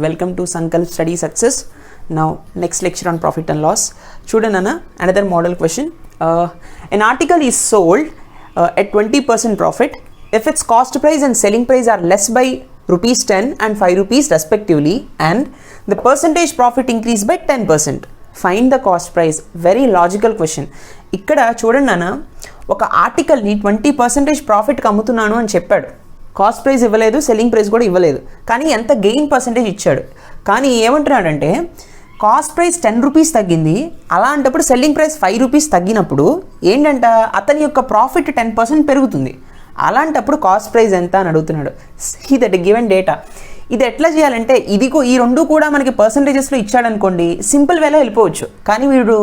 Welcome to Sankalp Study Success. Now next lecture on profit and loss. Chudana, another model question. An article is sold at 20% profit if its cost price and selling price are less by rupees 10 and 5 rupees respectively, and the percentage profit increased by 10%. Find the cost price. Very logical question. ఇక్కడ చూడండి నాన్న, ఒక ఆర్టికల్ని 20% ప్రాఫిట్కి అమ్ముతున్నాను అని చెప్పాడు. Cost price ఇవ్వలేదు, selling price కూడా ఇవ్వలేదు, కానీ ఎంత గెయిన్ పర్సెంటేజ్ ఇచ్చాడు. కానీ ఏమంటున్నాడంటే కాస్ట్ ప్రైస్ 10 రూపీస్ తగ్గింది, అలాంటప్పుడు సెల్లింగ్ ప్రైస్ 5 రూపీస్ తగ్గినప్పుడు ఏంటంట అతని యొక్క ప్రాఫిట్ 10% పెరుగుతుంది. అలాంటప్పుడు కాస్ట్ ప్రైస్ ఎంత అని అడుగుతున్నాడు. See that given data. ఇది ఎట్లా చేయాలంటే ఈ రెండు కూడా మనకి పర్సంటేజెస్లో ఇచ్చాడనుకోండి, సింపుల్ వేలో వెళ్ళిపోవచ్చు. కానీ వీడు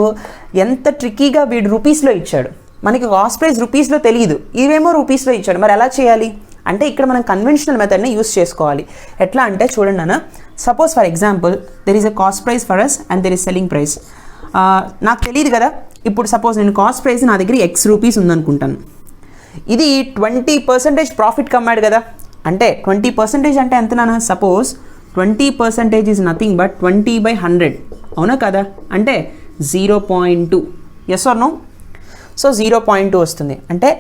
ఎంత ట్రిక్కీగా వీడు రూపీస్లో ఇచ్చాడు. మనకి కాస్ట్ ప్రైస్ రూపీస్లో తెలియదు, ఇవేమో రూపీస్లో ఇచ్చాడు. మరి ఎలా చేయాలి అంటే ఇక్కడ మనం కన్వెన్షనల్ మెథడ్ని యూస్ చేసుకోవాలి. ఎట్లా అంటే చూడండి అన్న, suppose for example there is a cost price for us and there is selling price. నాకు తెలియదు కదా, ఇప్పుడు సపోజ్ నేను కాస్ట్ ప్రైస్ నా దగ్గర X రూపీస్ ఉందనుకుంటాను. ఇది 20% ప్రాఫిట్ కమ్మాడు కదా, అంటే 20% అంటే ఎంత నాన్న? సపోజ్ 20% ఈజ్ నథింగ్ బట్ 20/100, అవునా కదా? అంటే 0.2. Yes or no? సో 0.2 వస్తుంది. అంటే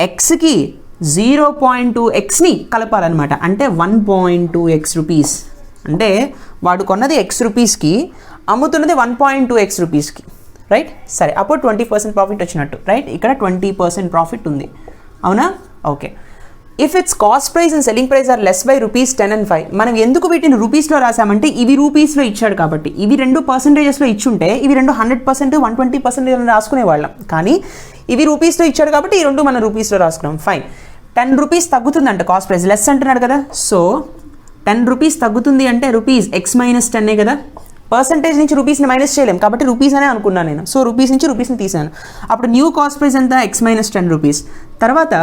ఎక్స్కి 0.2xని కలపాలన్నమాట. అంటే 1.2x రూపీస్. అంటే వాడు కొన్నది X రూపీస్కి, అమ్ముతున్నది 1.2x రూపీస్కి, రైట్? సరే, అప్పుడు 20% ప్రాఫిట్ వచ్చినట్టు, రైట్? ఇక్కడ 20% ప్రాఫిట్ ఉంది, అవునా? Okay. If it's cost price and selling price are less by rupees 10 and 5. మనం ఎందుకు వీటిని రూపీస్లో రాసామంటే ఇవి రూపీస్లో ఇచ్చాడు కాబట్టి. ఇవి రెండు పర్సంటేజెస్లో ఇచ్చుంటే ఇవి రెండు 100%, 120% అని రాసుకునేవాళ్ళం. కానీ ఇవి రూపీస్లో ఇచ్చాడు కాబట్టి ఈ రెండు మనం రూపీస్లో రాసుకున్నాం. ఫైన్. 10 రూపీస్ తగ్గుతుందంట కాస్ట్ ప్రైస్, లెస్ అంటున్నాడు కదా. సో 10 రూపీస్ తగ్గుతుంది అంటే రూపీస్ X - 10 కదా. పర్సంటేజ్ నుంచి రూపీస్ని మైనస్ చేయలేం కాబట్టి రూపీస్ అనే అనుకున్నాను నేను. సో రూపీస్ నుంచి రూపీస్ని తీసాను. అప్పుడు న్యూ కాస్ట్ ప్రైస్ ఎంత? X - 10 rupees. తర్వాత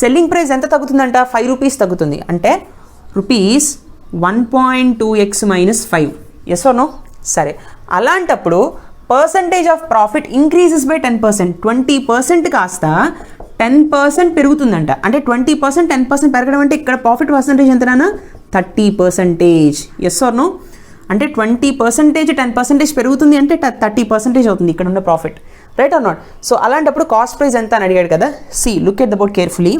సెల్లింగ్ ప్రైస్ ఎంత తగ్గుతుందంట? 5 రూపీస్ తగ్గుతుంది. అంటే rupees 1.2x - 5. Yes or no? సరే, అలాంటప్పుడు percentage of profit increases by 10%. 20% కాస్త 10% పెరుగుతుందంట. అంటే 20% 10% పెరగడం అంటే ఇక్కడ ప్రాఫిట్ పర్సంటేజ్ ఎంతనా? 30%. Yes or no? అంటే 20% 10% పెరుగుతుంది అంటే 30% అవుతుంది ఇక్కడ ఉన్న profit, right or not? So అలాంటప్పుడు కాస్ట్ ప్రైస్ ఎంత అని అడిగాడు కదా. See, look at the board carefully.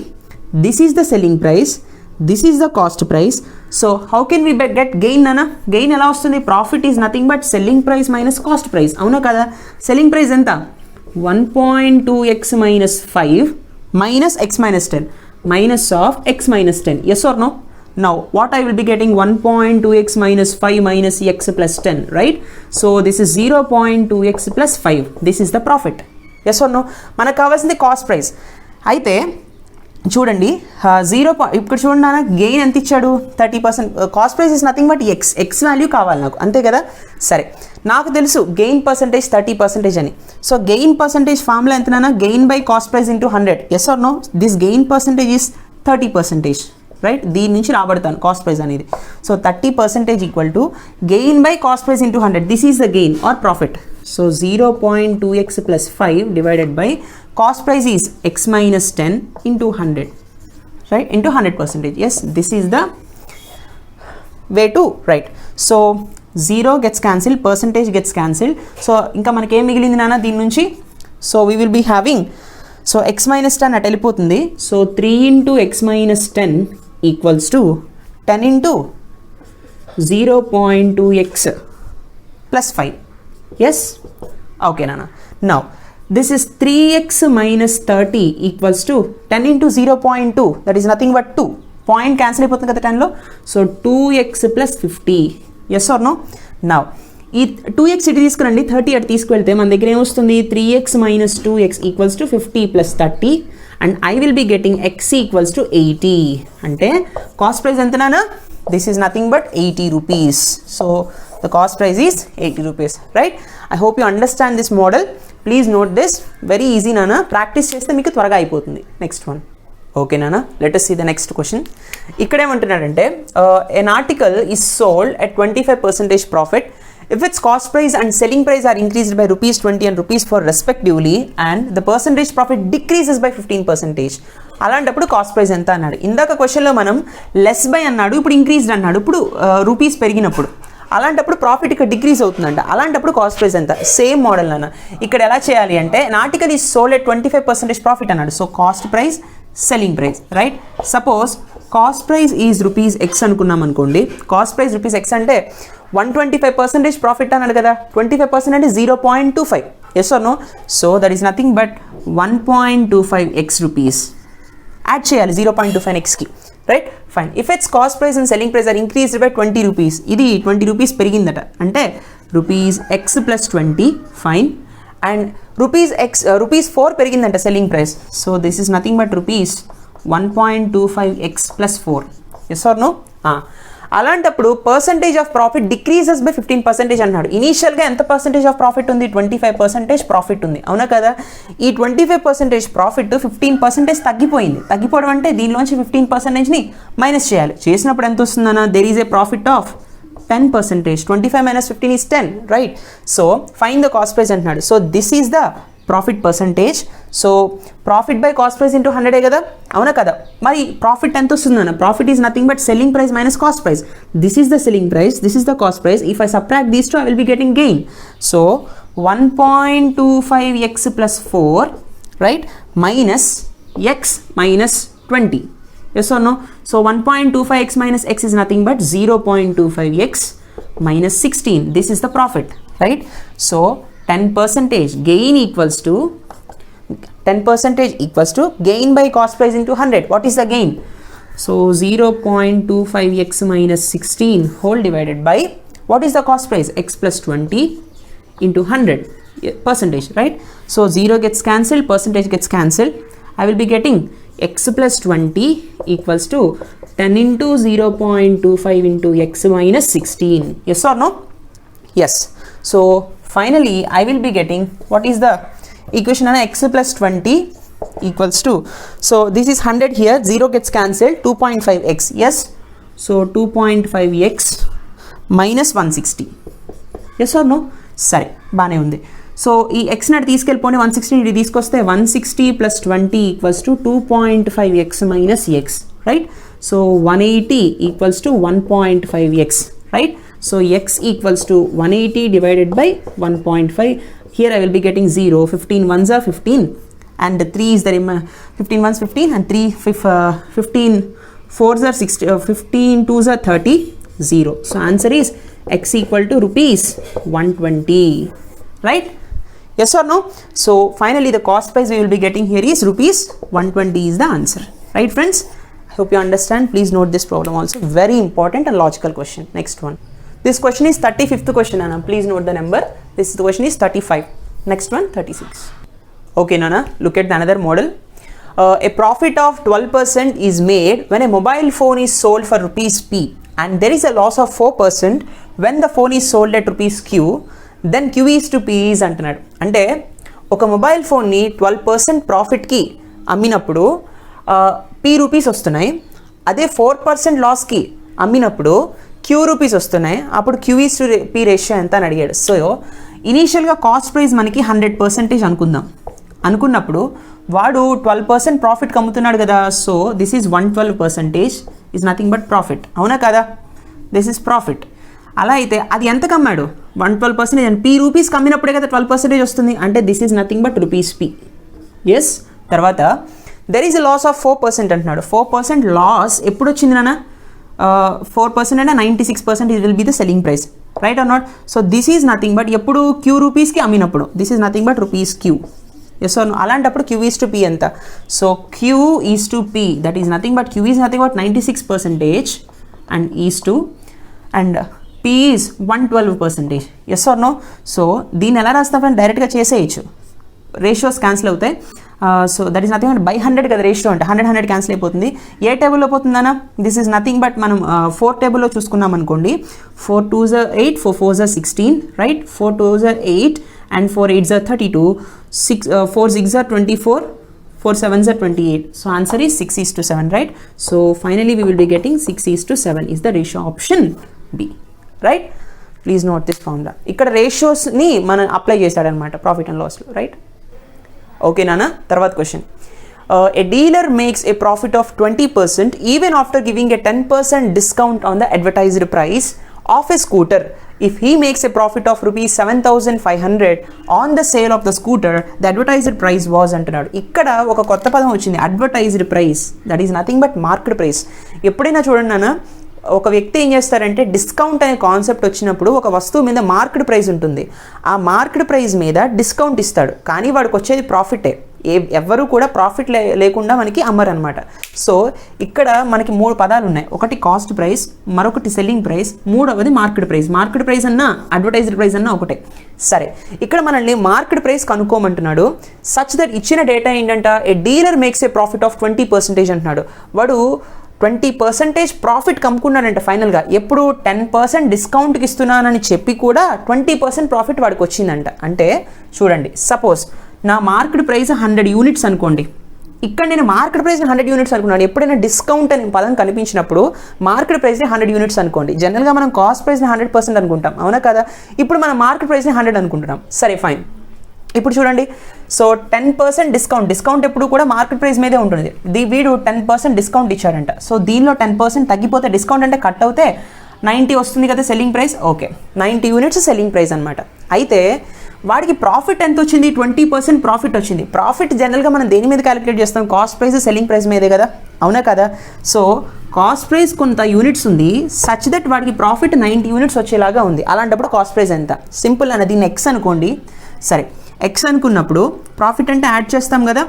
This is the selling price, this is the cost price. So how can we get gain అన్న? గెయిన్ ఎలా వస్తుంది? Profit is nothing but selling price minus cost price, అవునా కదా? Selling price ఎంత? 1.2x - 5 minus X - 10 minus of X - 10. Yes or no? Now what I will be getting? 1.2x - 5 minus X plus 10, right? So this is 0.2x plus 5. This is the profit. Yes or no? మనకు కావాల్సింది cost price. అయితే చూడండి, ఇక్కడ చూడండి నాన్న, gain ఎంత ఇచ్చాడు? 30%. Cost price is nothing but X value కావాలి నాకు, అంతే కదా? సరే, నాకు తెలుసు గెయిన్ పర్సంటేజ్ 30% అని. సో గెయిన్ పర్సంటేజ్ ఫార్ములా ఎంత నాన్న? Gain by cost price into 100. Yes or no? This gain percentage is 30%, right? దీని నుంచి రాబడతాను కాస్ట్ ప్రైస్ అనేది. So 30% equal to gain by cost price into 100. This is the gain or profit. So 0.2x plus 5 divided by cost price is X - 10 into 100, right? Into 100%. Yes, this is the way to write. So 0 gets cancelled, percentage gets cancelled. So ఇంకా మనకి ఏం మిగిలింది నాన్న దీని నుంచి? So we will be having, so X - 10 అటు వెళ్ళిపోతుంది. So 3 into X - 10 equals to 10 into 0.2x plus 5. Yes? Okay, Nana. Now, this is 3x minus 30 equals to 10 into 0.2. That is nothing but 2. Point cancel అయిపోతుంది కదా 10లో. So 2x plus 50. Yes or no? Now, ఈ 2x ఇటు తీసుకురండి, 30 అటు తీసుకువెళ్తే మన దగ్గర ఏమొస్తుంది? 3x minus 2x equals to 50 plus 30. And I will be getting x equals to 80. అంటే కాస్ట్ ప్రైస్ ఎంత నాన్న? This is nothing but 80 rupees. So the cost price is 80 rupees, right? I hope you understand this model. Please note this. Very easy nana. Practice చేస్తే మీకు త్వరగా అయిపోతుంది. Next one. Okay nana, let us see the next question. ఇక్కడ ఏమంటున్నాడంటే an article is sold at 25% profit if its cost price and selling price are increased by rupees 20 and rupees 4 respectively and the percentage profit decreases by 15%. అలాంటప్పుడు cost price ఎంత అన్నాడు. ఇందాక క్వశ్చన్లో మనం less by అన్నాడు, ఇప్పుడు ఇంక్రీజ్డ్ అన్నాడు. ఇప్పుడు రూపీస్ పెరిగినప్పుడు అలాంటప్పుడు ప్రాఫిట్ ఇక్కడ డిక్రీజ్ అవుతుందంట. అలాంటప్పుడు కాస్ట్ ప్రైస్ ఎంత? సేమ్ మోడల్ అన్న. ఇక్కడ ఎలా చేయాలి అంటే an article is sold at 25% profit అన్నాడు. So cost price, selling price, right? Suppose cost price is rupees X అనుకున్నాం అనుకోండి. కాస్ట్ ప్రైస్ రూపీస్ ఎక్స్ అంటే 125% ప్రాఫిట్ అన్నాడు కదా. 25% అంటే 0.25. Yes or no? So that is nothing but 1.25x rupees add చేయాలి 0.25 ఎక్స్కి, right? Fine. If it's cost price and selling price are increased by 20 rupees, ఇది 20 rupees పెరిగిందట అంటే rupees X plus 20, fine. And rupees 4 పెరిగిందంట selling price. So this is nothing but rupees 1.25x plus 4. Yes or no? అలాంటప్పుడు percentage of profit decreases by 15% అన్నాడు. ఇనీషియల్గా ఎంత percentage of profit ఉంది? 25% profit ఉంది, అవునా కదా? ఈ 25% ప్రాఫిట్ 15% తగ్గిపోయింది. తగ్గిపోవడం అంటే దీనిలోంచి 15%ని మైనస్ చేయాలి. చేసినప్పుడు ఎంత వస్తుందన్న? There is a profit of 10%. 25 minus 15 is 10, right? So find the cost price అంటున్నాడు. So this is the profit percentage. So profit by cost price into 100 కదా, అవునా కదా? మరి ప్రాఫిట్ ఎంత వస్తుందన్న? Profit is nothing but selling price minus cost price. This is the selling price, this is the cost price. If I subtract these two, I will be getting gain. So 1.25x plus 4, right, minus x minus 20. Yes or no? So 1.25x minus x is nothing but 0.25x minus 16. This is the profit, right? So 10% gain equals to 10% equals to gain by cost price into 100. What is the gain? So 0.25x minus 16 whole divided by what is the cost price? X plus 20 into 100 percentage, right? So 0 gets cancelled, percentage gets cancelled. I will be getting x plus 20 equals to 10 into 0.25 into x minus 16. Yes or no? Yes. So finally I will be getting what is the equation? X plus 20 equals to, so this is 100 here, 0 gets cancelled, 2.5x. Yes. So 2.5x minus 160. Yes or no? సరే, బాగానే ఉంది. So ఈ X నాటి తీసుకెళ్ళిపోయి 160 ఇది తీసుకొస్తే 160 plus 20 equals to 2.5x minus X, right? So 180 equals to 1.5x, right? So X equals to 180 divided by 1.5. Here I will be getting 0. 15 1s are 15 and 3 is the 15 1s 15 and 15 4s are 60, 15 2s are 30, 0. So answer is x equal to rupees 120, right? Yes or no? So finally the cost price we will be getting here is rupees 120 is the answer, right friends? I hope you understand. Please note this problem also, very important and logical question. Next one, this question is 35th question, Nana. Please note the number. This question is 35. Next one 36. Okay Nana, look at the another model. A profit of 12% is made when a mobile phone is sold for rupees p and there is a loss of 4% when the phone is sold at rupees q, then q is to p is అంటున్నాడు. అంటే ఒక mobile ఫోన్ని 12% ప్రాఫిట్కి అమ్మినప్పుడు p rupees వస్తున్నాయి. అదే 4% లాస్కి అమ్మినప్పుడు q rupees వస్తున్నాయి. అప్పుడు q is to p ratio ఎంత అని అడిగాడు. సో ఇనీషియల్గా కాస్ట్ ప్రైస్ మనకి 100% అనుకున్నప్పుడు వాడు 12% ప్రాఫిట్కి అమ్ముతున్నాడు కదా. So this is 112% is nothing but profit, అవునా కదా? This is profit. అలా అయితే అది ఎంతకు అమ్మాడు? 112% అండ్ p రూపీస్కి అమ్మినప్పుడే కదా 12% వస్తుంది. అంటే this is nothing but rupees p. S. తర్వాత there is a loss of 4% అంటున్నాడు. 4% లాస్ ఎప్పుడు వచ్చింది నాన్న? 4% అంటే 96% it will be the selling price, right or not? So this is nothing but ఎప్పుడు q రూపీస్కి అమ్మినప్పుడు this is nothing but rupees q. Yes or no? అలాంటప్పుడు q ఈజ్ టు p ఎంత? So q is to p, that is nothing but q is nothing but 96% and is to and p is 112%. Yes or no? So దీన్ని ఎలా రాస్తామని డైరెక్ట్గా చేసేయచ్చు, ratios cancel అవుతాయి. So that is nothing but by 100 కదా ratio అంటే 100 cancel అయిపోతుంది. ఏ టేబుల్లో పోతుందన్నా? దిస్ ఈజ్ నథింగ్ బట్ మనం 4 టేబుల్లో చూసుకున్నాం అనుకోండి. 4 2s are 8, 4 4s are 16, right? 4 2s are 8 and 4 8s are 32, 4 6s are 24, 4 7s are 28. So answer is 6:7, right? So finally we will be getting 6:7 is the ratio, option B, right? Please note this formula. ఇక్కడ రేషియోస్ని మనం apply చేశాడనమాట profit and లాస్లో, right? Okay నాన్న. తర్వాత question. A dealer makes a profit of 20% even after giving a 10% discount on the advertised price of a scooter if he makes a profit of rupees 7,500 on the sale of the scooter, the advertised price was అంటున్నాడు. ఇక్కడ ఒక కొత్త పదం వచ్చింది, advertised price. That is nothing but market price. ఎప్పుడైనా చూడండి నాన్న, ఒక వ్యక్తి ఏం చేస్తారంటే డిస్కౌంట్ అనే కాన్సెప్ట్ వచ్చినప్పుడు ఒక వస్తువు మీద మార్కెట్ ప్రైస్ ఉంటుంది, ఆ మార్కెట్ ప్రైస్ మీద డిస్కౌంట్ ఇస్తాడు, కానీ వాడికి వచ్చేది ప్రాఫిటే. ఎవ్వరూ కూడా ప్రాఫిట్ లేకుండా మనకి అమ్మరు అనమాట. సో ఇక్కడ మనకి 3 పదాలు ఉన్నాయి, ఒకటి కాస్ట్ ప్రైస్, మరొకటి సెల్లింగ్ ప్రైస్, మూడవది మార్కెట్ ప్రైస్. మార్కెట్ ప్రైస్ అన్నా అడ్వర్టైజ్డ్ ప్రైస్ అన్నా ఒకటే. సరే, ఇక్కడ మనల్ని మార్కెట్ ప్రైస్ కనుక్కోమంటున్నాడు. సచ్ దట్ ఇచ్చిన డేటా ఏంటంట, a dealer makes a profit of 20% అంటున్నాడు. వాడు 20% ప్రాఫిట్ కమ్ముకున్నాడంట ఫైనల్గా. ఎప్పుడు 10% డిస్కౌంట్కి ఇస్తున్నానని చెప్పి కూడా 20% ప్రాఫిట్ వాడికి వచ్చిందంట. అంటే చూడండి, సపోజ్ నా మార్కెట్ ప్రైస్ 100 యూనిట్స్ అనుకోండి, ఇక్కడ నేను మార్కెట్ ప్రైస్ 100 యూనిట్స్ అనుకున్నాను. ఎప్పుడైనా డిస్కౌంట్ అనే పదం కనిపించినప్పుడు మార్కెట్ ప్రైస్ని 100 యూనిట్స్ అనుకోండి. జనరల్గా మనం కాస్ట్ ప్రైస్ని 100% అనుకుంటాం, అవునా కదా? ఇప్పుడు మనం మార్కెట్ ప్రైస్ని 100 అనుకుంటున్నాం. సరే ఫైన్. ఇప్పుడు చూడండి, సో 10% డిస్కౌంట్ ఎప్పుడు కూడా మార్కెట్ ప్రైస్ మీదే ఉంటుంది. వీడు 10% డిస్కౌంట్ ఇచ్చాడంట. సో దీనిలో 10% తగ్గిపోతే డిస్కౌంట్ అంటే కట్ అవుతే 90 వస్తుంది కదా selling price. Okay, 90 units selling price అనమాట. అయితే వాడికి ప్రాఫిట్ ఎంత వచ్చింది? 20% ప్రాఫిట్ వచ్చింది. ప్రాఫిట్ జనరల్గా మనం దేని మీద క్యాలిక్యులేట్ చేస్తాం? కాస్ట్ ప్రైస్ సెల్లింగ్ ప్రైస్ మీదే కదా, అవునా కదా? సో కాస్ట్ ప్రైస్ కొంత యూనిట్స్ ఉంది, సచ్ దట్ వాడికి ప్రాఫిట్ 90 యూనిట్స్ వచ్చేలాగా ఉంది. అలాంటప్పుడు కాస్ట్ ప్రైస్ ఎంత? సింపుల్ అన్న, దీన్ని ఎక్స్ అనుకోండి. సరే, ఎక్స్ అనుకున్నప్పుడు ప్రాఫిట్ అంటే యాడ్ చేస్తాం కదా,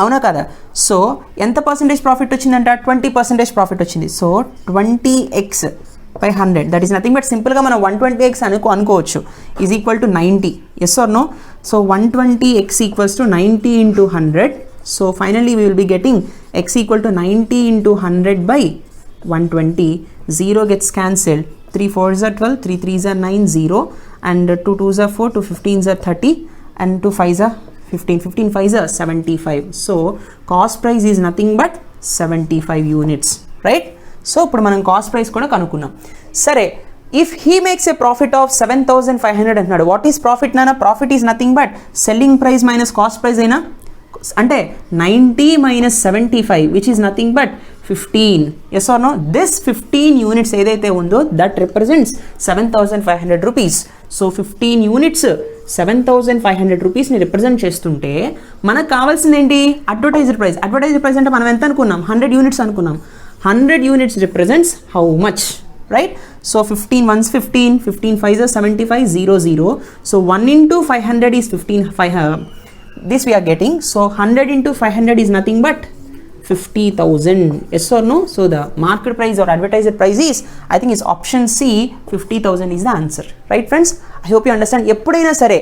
అవునా కదా? సో ఎంత పర్సెంటేజ్ ప్రాఫిట్ వచ్చిందంట? 20% ప్రాఫిట్ వచ్చింది. So 20x/100, that is nothing but సింపుల్గా మనం 120x అనుకోవచ్చు, is equal to 90. Yes or no? So 120x equals to 90 × 100. So finally we will be getting x equal to 90 × 100/120. 0 gets cancelled. 3 4s are 12, 3 3s are 9, 0, and 2 2s are 4, 2 15s are 30, and 2 5s are 15, 15 5s are 75. So cost price is nothing but 75 units, right? So ఇప్పుడు మనం cost price కూడా కనుక్కున్నాం. సరే, if he makes a profit of 7,500 అంటున్నాడు. What is profit నానా? Profit is nothing but selling price minus cost price అయినా, అంటే 90 - 75 which is nothing but 15. Yes or no? This 15 units ఏదైతే ఉందో that represents 7,500 rupees. So 15 units 7,500 రూపీస్ని represent చేస్తుంటే మనకు కావాల్సింది ఏంటి? Advertised price. అడ్వర్టైజ్డ్ ప్రైస్ అంటే మనం ఎంత అనుకున్నాం? 100 యూనిట్స్ అనుకున్నాం. 100 units represents how much, right? So 15 1s 15, 15 5s are 75, 0 0. So 1 × 500 is 15. This we are getting. So 100 × 500 is nothing but 50,000. Yes or no? So the market price or advertised price is, I think is option C, 50,000 is the answer, right friends? I hope you understand. ఎప్పుడైనా సరే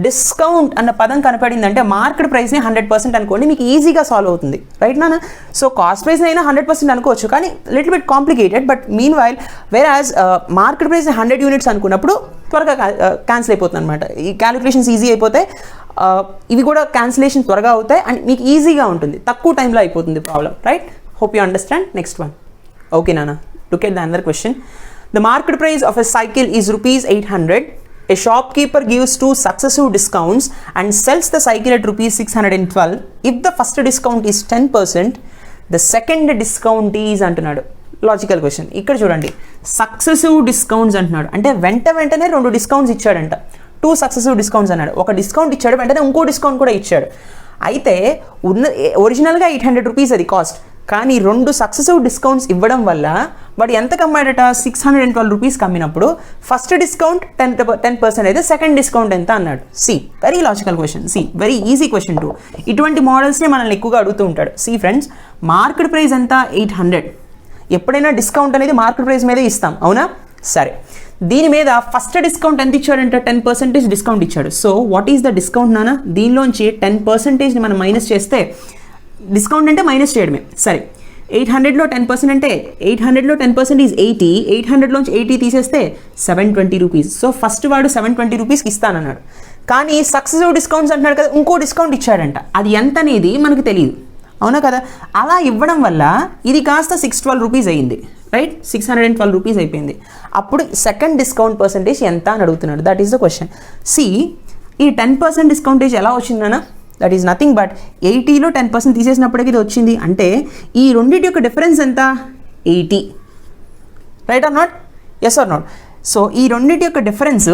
discount అన్న పదం కనపడిందంటే market ప్రైస్ని 100% అనుకోండి, మీకు ఈజీగా solve అవుతుంది, right నాన్న? So cost price అయినా 100% అనుకోవచ్చు, కానీ little bit complicated. But meanwhile whereas market price 100 units అనుకున్నప్పుడు త్వరగా క్యాన్సిల్ అయిపోతుంది అనమాట. ఈ క్యాలిక్యులేషన్స్ ఈజీ అయిపోతాయి, ఇవి కూడా క్యాన్సిలేషన్ త్వరగా అవుతాయి, అండ్ మీకు ఈజీగా ఉంటుంది, తక్కువ టైంలో అయిపోతుంది problem, right? Hope you understand. Next one. Okay నాన్న, look at the another question. The market price of a cycle is ₹800. A shopkeeper gives 2 successive discounts and sells the cycle at ₹612. If the first discount is 10%, the second discount is అంటున్నాడు. Logical question. ఇక్కడ చూడండి, successive discounts అంటున్నాడు, అంటే వెంటనే 2 discounts ఇచ్చాడంట. 2 successive discounts అన్నాడు. ఒక discount ఇచ్చాడు, వెంటనే ఇంకో డిస్కౌంట్ కూడా ఇచ్చాడు. అయితే ఒరిజినల్గా 800 రూపీస్ అది కాస్ట్, కానీ 2 సక్సెసివ్ డిస్కౌంట్స్ ఇవ్వడం వల్ల వాడు ఎంత కమ్మాడట? 612 రూపీస్ కమ్మినప్పుడు ఫస్ట్ డిస్కౌంట్ 10% అయితే సెకండ్ డిస్కౌంట్ ఎంత అన్నాడు. See, very logical question. See, very easy question too. ఇటువంటి మోడల్స్నే మనల్ని ఎక్కువగా అడుగుతూ ఉంటాడు. సి ఫ్రెండ్స్, మార్కెట్ ప్రైస్ ఎంత? 800. ఎప్పుడైనా డిస్కౌంట్ అనేది మార్కెట్ ప్రైస్ మీదే ఇస్తాం, అవునా? సరే, దీని మీద ఫస్ట్ డిస్కౌంట్ ఎంత ఇచ్చాడంటే 10% డిస్కౌంట్ ఇచ్చాడు. So what is the discount నాన్న? దీనిలోంచి 10%ని మనం మైనస్ చేస్తే, డిస్కౌంట్ అంటే మైనస్ చేయడమే. సరే, 800లో 10% అంటే 800లో 10% ఈజ్ 80. 800లోంచి 80 తీసేస్తే 720 రూపీస్. సో ఫస్ట్ వాడు 720 రూపీస్కి ఇస్తానన్నాడు, కానీ సక్సెసివ్ డిస్కౌంట్స్ అంటున్నాడు కదా, ఇంకో డిస్కౌంట్ ఇచ్చాడంట. అది ఎంత అనేది మనకు తెలియదు, అవునా కదా? అలా ఇవ్వడం వల్ల ఇది కాస్త 612 రూపీస్ అయ్యింది, రైట్? 612 రూపీస్ అయిపోయింది. అప్పుడు సెకండ్ డిస్కౌంట్ పర్సంటేజ్ ఎంత అని అడుగుతున్నాడు. That is the question. See, ఈ 10% డిస్కౌంటేజ్ ఎలా వచ్చిందన్నా? దట్ ఈస్ నథింగ్ బట్ 80లో 10% తీసేసినప్పటికీ ఇది వచ్చింది. అంటే ఈ రెండింటి యొక్క డిఫరెన్స్ ఎంత? 80, right or not? Yes or not? So ఈ రెండింటి యొక్క డిఫరెన్స్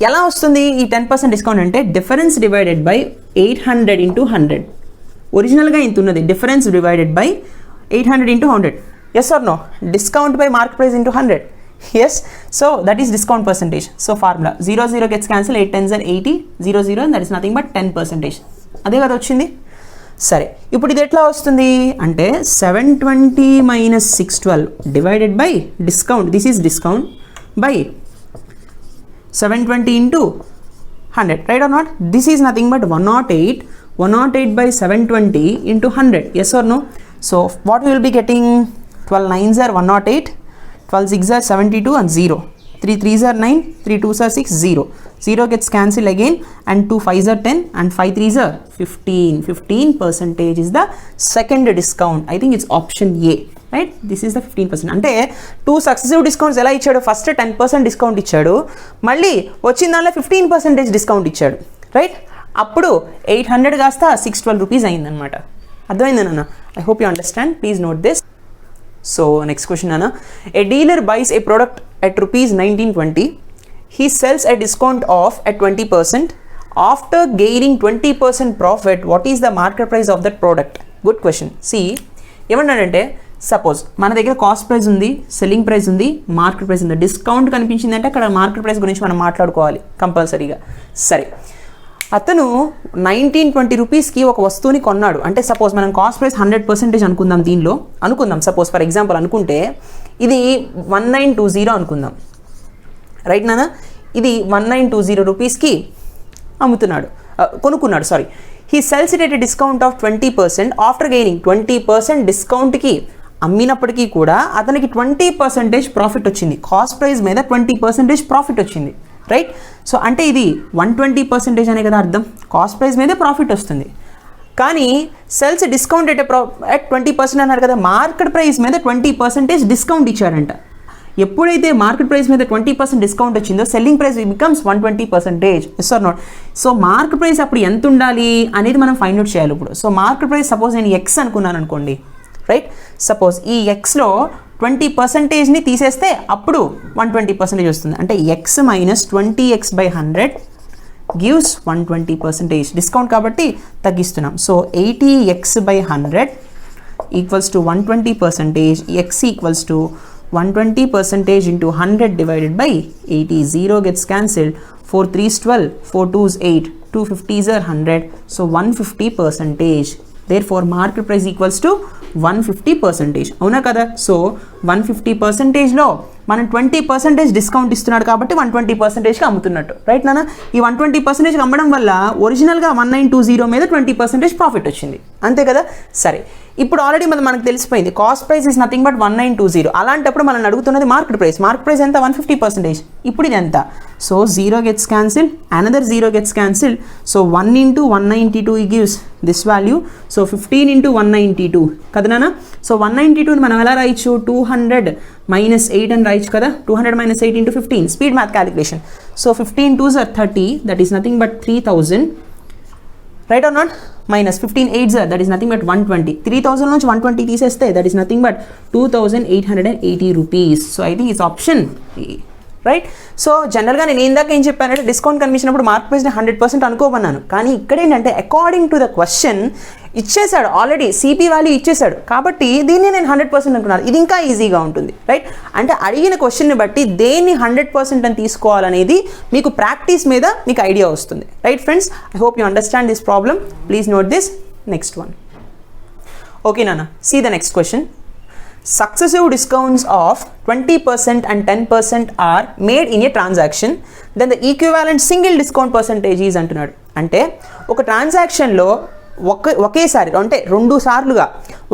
ఎలా వస్తుంది ఈ 10% డిస్కౌంట్ అంటే డిఫరెన్స్ డివైడెడ్ బై 800 ఇంటూ 100. ఒరిజినల్గా ఇంత ఉన్నది, difference divided by 800 into 100. Yes or no? Discount by market price into 100. Yes, so that is discount percentage. So formula 0 0 gets cancel, 8 10s are 80, 0 0 that is nothing but 10%. అదే కదా వచ్చింది. సరే, ఇప్పుడు ఇది ఎట్లా వస్తుంది అంటే 720 minus 612 divided by discount, this is discount, by 720 into 100, right or not? This is nothing but 108 by 720 into 100, yes or no? So what we will be getting? 12 9s are 108, 12 6s are 72 and 0, 3 3s are 9, 3 2s are 6, 0 0 gets cancelled again, and 2 5s are 10 and 5 3s are 15% is the second discount. I think it's option A, right? This is the 15%. అంటే 2 successive discounts ఎలా ఇచ్చాడు? First 10% discount ఇచ్చాడు, మళ్ళీ వచ్చిన దానిలో 15% discount ఇచ్చాడు, right? అప్పుడు 800 కాస్త 612 రూపీస్ అయిందనమాట. అర్థమైందన్న? I hope you understand. Please note this. So next question అన్న, a dealer buys a product at rupees 1920, he sells a discount off at 20%. After gaining 20% profit, what is the market price of that product? Good question. See, ఏమన్నాడంటే suppose మన దగ్గర cost price ఉంది, selling price ఉంది, market price ఉంది. Discount కనిపించిందంటే అక్కడ market price గురించి మనం మాట్లాడుకోవాలి కంపల్సరీగా. సరే, అతను 1920 రూపీస్కి ఒక వస్తువుని కొన్నాడు. అంటే సపోజ్ మనం కాస్ట్ ప్రైస్ 100% అనుకుందాం, దీనిలో అనుకుందాం. సపోజ్ ఫర్ ఎగ్జాంపుల్ అనుకుంటే ఇది 1920 అనుకుందాం, రైట్ నాన్న? ఇది 1920 రూపీస్కి అమ్ముతున్నాడు, కొనుక్కున్నాడు. Sorry, he sells it at a discount of 20%. After gaining 20% డిస్కౌంట్కి అమ్మినప్పటికీ కూడా అతనికి 20% ప్రాఫిట్ వచ్చింది. కాస్ట్ ప్రైస్ మీద 20% ప్రాఫిట్ వచ్చింది, రైట్? సో అంటే ఇది 120% అనే కదా అర్థం. కాస్ట్ ప్రైస్ మీదే ప్రాఫిట్ వస్తుంది, కానీ సెల్స్ డిస్కౌంట్ ఎట్ 20% అన్నారు కదా. మార్కెట్ ప్రైస్ మీద 20% డిస్కౌంట్ ఇచ్చారంట. ఎప్పుడైతే మార్కెట్ ప్రైస్ మీద 20% డిస్కౌంట్ వచ్చిందో selling price becomes 120%. Yes or not? So market price అప్పుడు ఎంత ఉండాలి అనేది మనం ఫైండ్ అవుట్ చేయాలి ఇప్పుడు. సో మార్కెట్ ప్రైస్ సపోజ్ నేను ఎక్స్ అనుకున్నాను అనుకోండి, రైట్? సపోజ్ ఈ ఎక్స్లో 20%ని తీసేస్తే అప్పుడు 120% వస్తుంది. అంటే x minus 20x by 100 gives 120%. Discount కాబట్టి తగ్గిస్తున్నాం. So 80x by 100 equals to 120%. X equals to 120% into 100 divided by 80. 0 gets cancelled. 4 3s 12, 4 2s 8, 2 50s are 100. So 150%. Therefore market price equals to 150%. అవునా కదా? సో 150%లో మనం 20% డిస్కౌంట్ ఇస్తున్నాడు కాబట్టి 120%కి అమ్ముతున్నట్టు, right నాన్న? ఈ 120%కి అమ్మడం వల్ల ఒరిజినల్గా 1920 మీద 20% ప్రాఫిట్ వచ్చింది, అంతే కదా? సరే, ఇప్పుడు ఆల్రెడీ మనకు తెలిసిపోయింది cost price is nothing but 1920. అలాంటప్పుడు మనం అడుగుతున్నది మార్కెట్ ప్రైస్. మార్కెట్ ప్రైస్ ఎంత? 150%. ఇప్పుడు ఇది ఎంత? So 0 gets cancel, another 0 gets cancel. So 1 into 192 gives this value. So 15 into 192 కదా నాన్న? సో 192 మనం ఎలా రాయొచ్చు? 200 minus 8 అని రాయొచ్చు కదా? 200 minus 8 into 15. Speed math calculation. So 15 2s are 30, that is nothing but 3000, right or not? Minus 15 8s are, that is nothing but 120. 3000 నుంచి 120 తీసేస్తే that is nothing but 2880 rupees. So I think it's option A, right? So జనరల్గా నేను ఇందాక ఏం చెప్పానంటే discount కనిపించినప్పుడు market ప్రైస్ని 100% అనుకోమన్నాను. కానీ ఇక్కడ ఏంటంటే అకార్డింగ్ టు ద క్వశ్చన్ ఇచ్చేసాడు, ఆల్రెడీ సిపి వాల్యూ ఇచ్చేసాడు, కాబట్టి దీన్ని నేను 100% అనుకున్నాను. ఇది ఇంకా ఈజీగా ఉంటుంది, రైట్? అంటే అడిగిన క్వశ్చన్ని బట్టి దేన్ని 100% అని తీసుకోవాలనేది మీకు ప్రాక్టీస్ మీద మీకు ఐడియా వస్తుంది, right friends? I hope you understand this problem. Please note this. Next one. Okay నాన్న, see the next question. Successive discounts of 20% and 10% are made in a transaction, then the equivalent single discount percentage is అంటున్నాడు. అంటే ఒక ట్రాన్సాక్షన్లో ఒకేసారి అంటే 2 సార్లుగా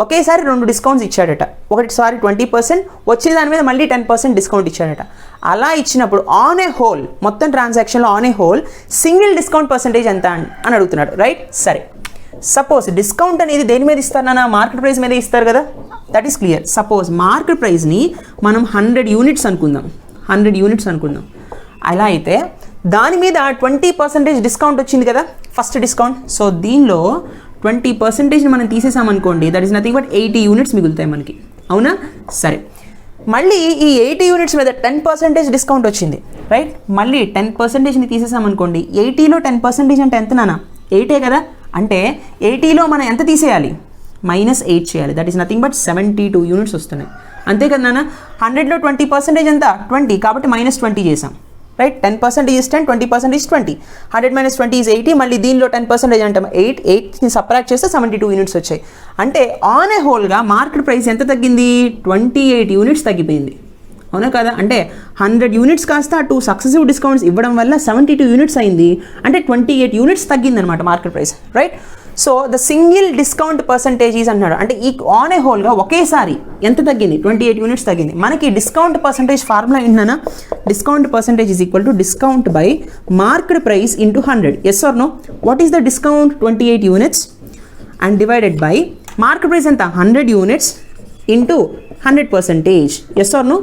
ఒకేసారి 2 discounts ఇచ్చాడట. ఒకటిసారి 20%, వచ్చిన దాని మీద మళ్ళీ 10% డిస్కౌంట్ ఇచ్చాడట. అలా ఇచ్చినప్పుడు ఆన్ ఏ హోల్, మొత్తం ట్రాన్సాక్షన్లో on a whole single discount percentage ఎంత అని అడుగుతున్నాడు, రైట్? సరే, సపోజ్ డిస్కౌంట్ అనేది దేని మీద ఇస్తారన్నా? మార్కెట్ ప్రైస్ మీద ఇస్తారు కదా, that is clear. Suppose market ప్రైస్ని మనం 100 యూనిట్స్ అనుకుందాం, 100 యూనిట్స్ అనుకుందాం. అలా అయితే దాని మీద 20% డిస్కౌంట్ వచ్చింది కదా, ఫస్ట్ డిస్కౌంట్. సో దీనిలో 20% మనం తీసేసామనుకోండి, that is nothing but 80 units మిగులుతాయి మనకి, అవునా? సరే, మళ్ళీ ఈ 80 యూనిట్స్ మీద 10% డిస్కౌంట్ వచ్చింది, రైట్? మళ్ళీ 10%ని తీసేసామనుకోండి, 80లో 10% అంటే ఎంత నాన్న? 8 కదా. అంటే 80లో మనం ఎంత తీసేయాలి? -8 చేయాలి. That is nothing but 72 units వస్తున్నాయి, అంతే కదా నాన్న? 100లో 20% ఎంత? 20, కాబట్టి -20 చేసాం, రైట్? 10% is 10, 20% is 20. 100 - 20 ఈజ్ 80. మళ్ళీ దీనిలో 10% అంటే 8ని సబ్ట్రాక్ట్ చేస్తే 72 యూనిట్స్ వచ్చాయి. అంటే ఆన్ ఏ హోల్గా మార్కెట్ ప్రైస్ ఎంత తగ్గింది? 28 యూనిట్స్ తగ్గిపోయింది, అవునా కదా? అంటే 100 యూనిట్స్ కాస్త 2 సక్సెసివ్ డిస్కౌంట్స్ ఇవ్వడం వల్ల 72 యూనిట్స్ అయింది, అంటే 28 యూనిట్స్ తగ్గింది అనమాట market price, right? So the single discount percentages అన్నాడు, అంటే ఈ ఆన్ ఏ హోల్గా ఒకేసారి ఎంత తగ్గింది? 28 యూనిట్స్ తగ్గింది. మనకి డిస్కౌంట్ పర్సంటేజ్ ఫార్ములా ఏంటన్నా? Discount percentage is equal to discount by market price into 100. Yes or no? What is the discount? 28 units and divided by market price ఎంత? 100 units into 100%. Yes or no?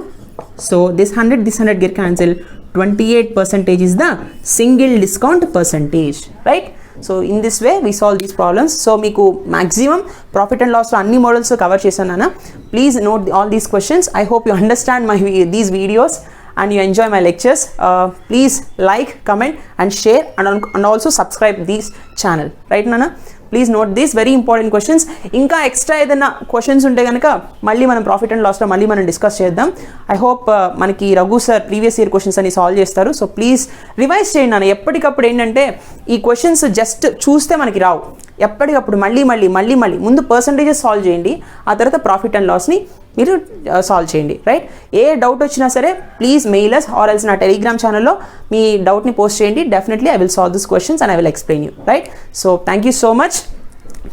So this 100 get cancelled. 28% is the single discount percentage, right? So in this way we solve these problems. So meeku maximum profit and loss lo anni models cover chesannana. Please note all these questions. I hope you understand these videos and you enjoy my lectures. Please like, comment and share and also subscribe this channel, right nana? Please note these very important questions. ఇంకా extra ఏదైనా questions ఉంటే కనుక మళ్ళీ మనం profit and లాస్లో మళ్ళీ మనం discuss చేద్దాం. I hope మనకి Raghu sir previous year questions అన్ని సాల్వ్ చేస్తారు. సో ప్లీజ్ రివైజ్ చేయండి నాన్న. ఎప్పటికప్పుడు ఏంటంటే ఈ క్వశ్చన్స్ జస్ట్ చూస్తే మనకి రావు, ఎప్పటికప్పుడు మళ్ళీ ముందు పర్సంటేజెస్ సాల్వ్ చేయండి, ఆ తర్వాత ప్రాఫిట్ అండ్ లాస్ని మీరు సాల్వ్ చేయండి, రైట్? ఏ డౌట్ వచ్చినా సరే please mail us or else నా టెలిగ్రామ్ ఛానల్లో మీ డౌట్ని పోస్ట్ చేయండి. Definitely I will solve this questions and I will explain you, right? So thank you so much.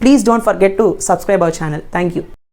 Please don't forget to subscribe our channel. Thank you.